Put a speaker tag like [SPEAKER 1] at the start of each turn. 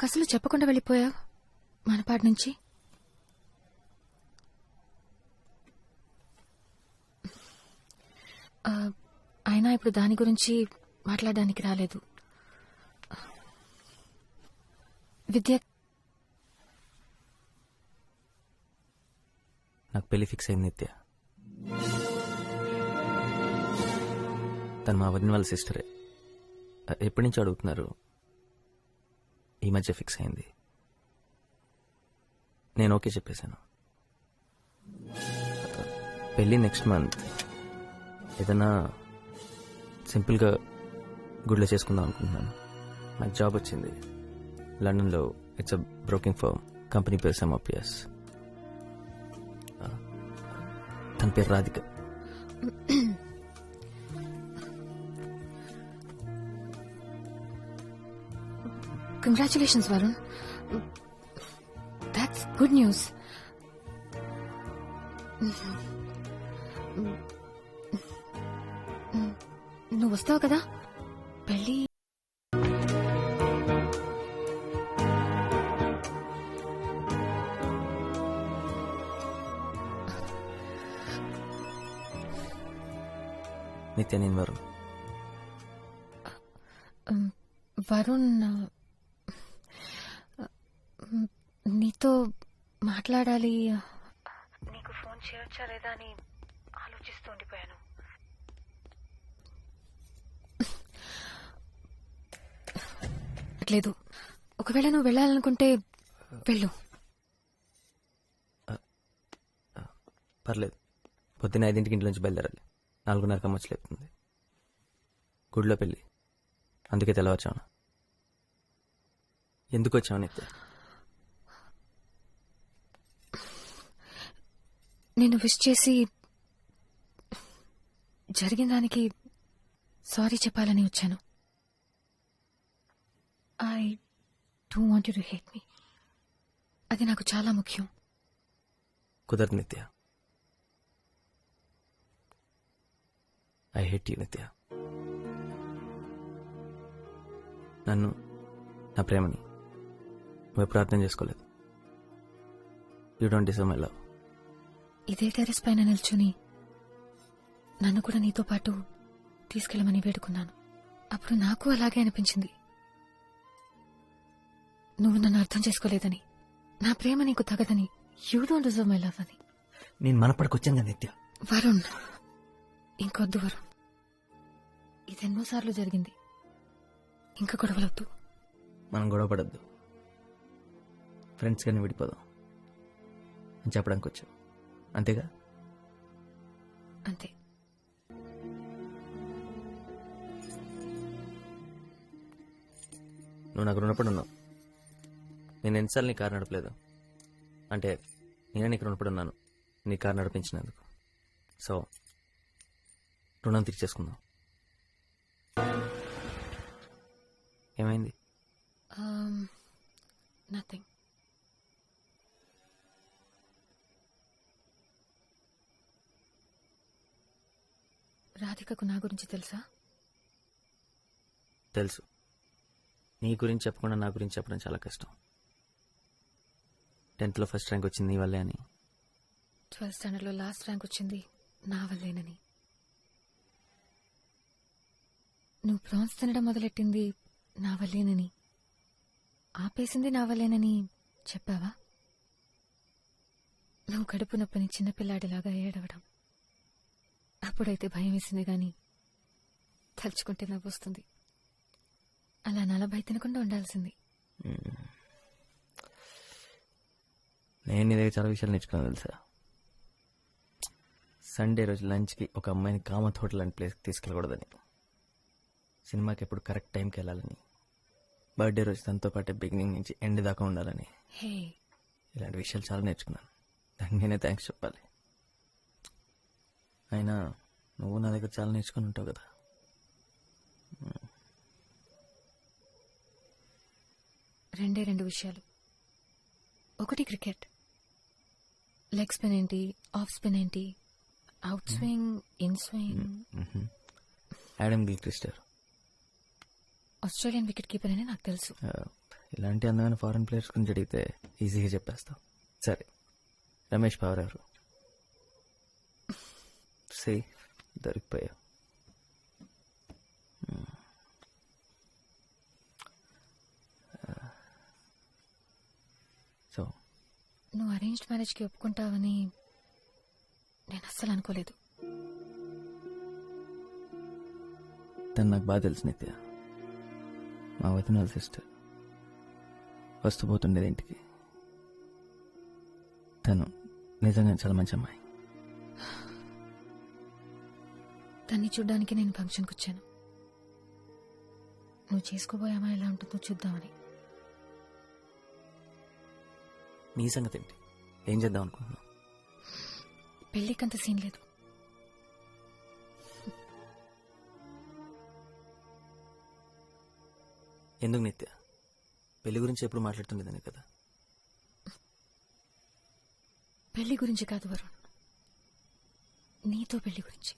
[SPEAKER 1] నాకు అసలు చెప్పకుండా వెళ్ళిపోయావు మనపాటి నుంచి. అయినా ఇప్పుడు దాని గురించి మాట్లాడడానికి రాలేదు. విద్య
[SPEAKER 2] నాకు పెళ్లి ఫిక్స్ అయింది నిత్య. తను మా వదిన వాళ్ళ సిస్టరే. ఎప్పటి నుంచి అడుగుతున్నారు, ఈ మధ్య ఫిక్స్ అయింది. నేను ఓకే చెప్పేశాను. పెళ్ళి నెక్స్ట్ మంత్. ఏదైనా సింపుల్గా గుడిలో చేసుకుందాం అనుకుంటున్నాను. నాకు జాబ్ వచ్చింది లండన్లో. It's a broking firm. Company పేరు సెమోపియస్. తన పేరు Radhika.
[SPEAKER 1] Congratulations Varun, that's good news. నువ్వు వస్తావు కదా పెళ్ళి?
[SPEAKER 2] నిత్య, నేను వరుణ్.
[SPEAKER 1] వరుణ్, నీతో మాట్లాడాలి. నీకు ఫోన్ చేయొచ్చా లేదా అని ఆలోచిస్తూ ఉండిపోయాను. లేదు, ఒకవేళ నువ్వు వెళ్ళాలనుకుంటే వెళ్ళు.
[SPEAKER 2] పర్లేదు. పొద్దున్న 5 ఇంట్లోంచి బయలుదేరాలి. 4:30 అమ్మచ్చి లేపుతుంది. గుడిలో పెళ్ళి, అందుకే తెల్లవచ్చాను. ఎందుకు వచ్చావు నిత్య?
[SPEAKER 1] నేను విష్ చేసి జరిగిన దానికి సారీ చెప్పాలని వచ్చాను. I don't want you to hate me. అది నాకు చాలా ముఖ్యం.
[SPEAKER 2] కుదరదు నిత్య. ఐ హేట్ యూ నిత్య. నన్ను, నా ప్రేమని నువ్వు ఎప్పుడు అర్థం చేసుకోలేదు. You don't deserve my love.
[SPEAKER 1] ఇదే టెర్రస్ పైన నిల్చుని నన్ను కూడా నీతో పాటు తీసుకెళ్ళమని వేడుకున్నాను. అప్పుడు నాకు అలాగే అనిపించింది. నువ్వు నన్ను అర్థం చేసుకోలేదని, నా ప్రేమ నీకు తగదని, you don't deserve my love అని.
[SPEAKER 2] నేను మనపడికొచ్చాను కదా నిత్య.
[SPEAKER 1] వరుణ్, ఇంకొద్దు వరుణ్. ఇదెన్నోసార్లు జరిగింది. ఇంకా గొడవలొద్దు.
[SPEAKER 2] మనం గొడవ పడద్దు. ఫ్రెండ్స్ కానీ విడిపోదాం అని చెప్పడానికి వచ్చావు, అంతేగా?
[SPEAKER 1] అంతే.
[SPEAKER 2] నువ్వు నాకు రుణపడి ఉన్నావు. నేను ఎన్నిసార్లు నీ కారు నడపలేదు. అంటే నేనే నీకు రుణపడి ఉన్నాను నీ కారు నడిపించినందుకు. సో రుణం తీర్చేసుకుందాం. ఏమైంది?
[SPEAKER 1] నథింగ్. రాధికకు నా గురించి తెలుసా?
[SPEAKER 2] తెలుసు. నీ గురించి చెప్పకుండా నా గురించి చెప్పడం చాలా కష్టం. 10th ఫస్ట్ ర్యాంక్ వచ్చింది నీ వల్లే అని.
[SPEAKER 1] 12th స్టాండర్డ్లో లాస్ట్ ర్యాంక్ వచ్చింది నా వల్లేనని. నువ్వు ప్రాన్స్ తినడం మొదలెట్టింది నా వల్లేనని, ఆపేసింది నా వల్లేనని చెప్పావా? నువ్వు కడుపు నొప్పిని చిన్నపిల్లాడిలాగా ఏడవడం అప్పుడైతే భయం వేసింది గాని తలుచుకుంటే నవ్వొస్తుంది. అలా 40 తినకుండా ఉండాల్సింది.
[SPEAKER 2] నేను నీ దగ్గర చాలా విషయాలు నేర్చుకున్నాను తెలుసా. సండే రోజు లంచ్కి ఒక అమ్మాయిని కామత్ హోటల్ లాంటి ప్లేస్కి తీసుకెళ్ళకూడదని, సినిమాకి ఎప్పుడు కరెక్ట్ టైంకి వెళ్ళాలని, బర్త్డే రోజు తనతో పాటే బిగినింగ్ నుంచి ఎండ్ దాకా ఉండాలని, ఇలాంటి విషయాలు చాలా నేర్చుకున్నాను. దానికి నేనే థ్యాంక్స్ చెప్పాలి. అయినా నువ్వు నా దగ్గర చాలా నేర్చుకుని ఉంటావు కదా.
[SPEAKER 1] రెండు విషయాలు. ఒకటి క్రికెట్. లెగ్ స్పిన్ ఏంటి, ఆఫ్ స్పిన్ ఏంటి, out swing, in swing.
[SPEAKER 2] Adam Gilchrist
[SPEAKER 1] Australian wicket keeper అని నాకు తెలుసు.
[SPEAKER 2] ఇలాంటి అందమైన ఫారెన్ ప్లేయర్స్ గురించి అడిగితే ఈజీగా చెప్పేస్తాం. సరే, రమేష్ పవర్ ఎవరు? సి దొరికిపోయావు. సో
[SPEAKER 1] నువ్వు అరేంజ్డ్ మ్యారేజ్కి ఒప్పుకుంటావని నేను అస్సలు అనుకోలేదు.
[SPEAKER 2] తను నాకు బాగా తెలుసు నిత్య, మా వదిన సిస్టర్. వస్తూ పోతుండేది ఇంటికి. తను నిజంగా చాలా మంచి అమ్మాయి.
[SPEAKER 1] తన్ని చూడ్డానికి నేను ఫంక్షన్కి వచ్చాను. నువ్వు చేసుకోబోయే అమ్మాయి ఎలా ఉంటుందో చూద్దామని.
[SPEAKER 2] నీ సంగతి ఏంటి? ఏం చేద్దాం అనుకుంటున్నావు?
[SPEAKER 1] పెళ్ళికంత సీన్ లేదు.
[SPEAKER 2] ఎందుకు నిత్య? పెళ్లి గురించి ఎప్పుడు మాట్లాడుతుండేదాన్ని కదా.
[SPEAKER 1] పెళ్లి గురించి కాదు వరుణ్, నీతో పెళ్లి గురించి.